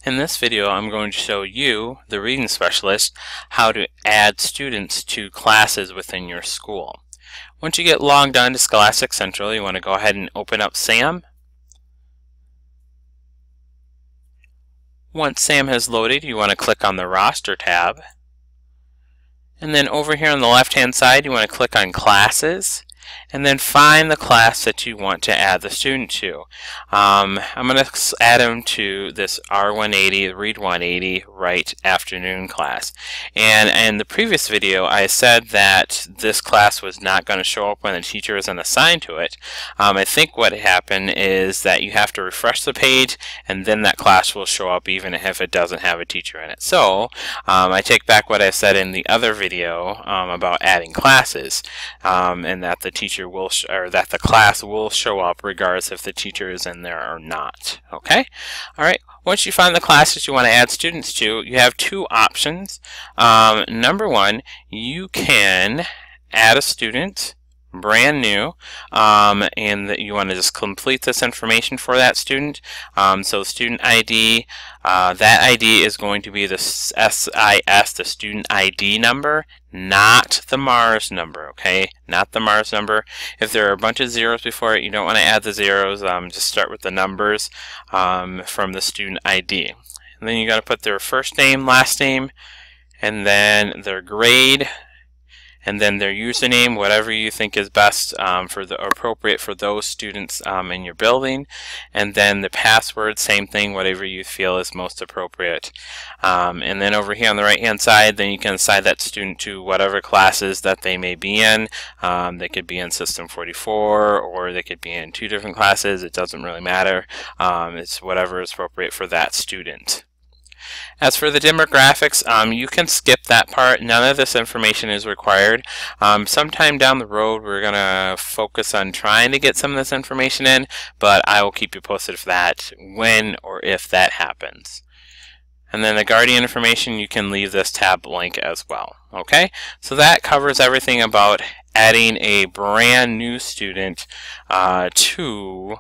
In this video, I'm going to show you, the reading specialist, how to add students to classes within your school. Once you get logged on to Scholastic Central, you want to go ahead and open up SAM. Once SAM has loaded, you want to click on the Roster tab. And then over here on the left-hand side, you want to click on Classes. And then find the class that you want to add the student to. I'm going to add them to this R180, Read 180, Write Afternoon class. And in the previous video, I said that this class was not going to show up when the teacher isn't assigned to it. I think what happened is that you have to refresh the page, and then that class will show up even if it doesn't have a teacher in it. So I take back what I said in the other video about adding classes, and that the teacher will that the class will show up regardless if the teacher is in there or not. Okay? Alright, once you find the classes you want to add students to, you have two options. Number one, you can add a student brand new, and that you want to just complete this information for that student. So student ID, that ID is going to be the SIS, the student ID number, not the MARS number, okay? Not the MARS number. If there are a bunch of zeros before it, you don't want to add the zeros. Just start with the numbers from the student ID. And then you got to put their first name, last name, and then their grade, and then their username, whatever you think is best appropriate for those students in your building, and then the password, same thing, whatever you feel is most appropriate. And then over here on the right hand side, then you can assign that student to whatever classes that they may be in. They could be in System 44, or they could be in 2 different classes. It doesn't really matter. It's whatever is appropriate for that student. As for the demographics, you can skip that part. None of this information is required. Sometime down the road we're going to focus on trying to get some of this information in, but I will keep you posted for that when or if that happens. And then the Guardian information, you can leave this tab blank as well. Okay, so that covers everything about adding a brand new student to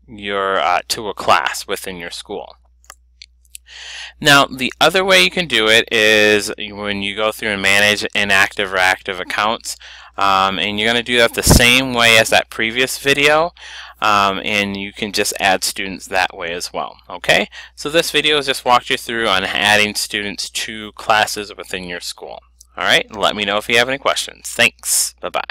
a class within your school. Now, the other way you can do it is when you go through and manage inactive or active accounts, and you're going to do that the same way as that previous video, and you can just add students that way as well. Okay, so this video has just walked you through on adding students to classes within your school. Alright, let me know if you have any questions. Thanks. Bye-bye.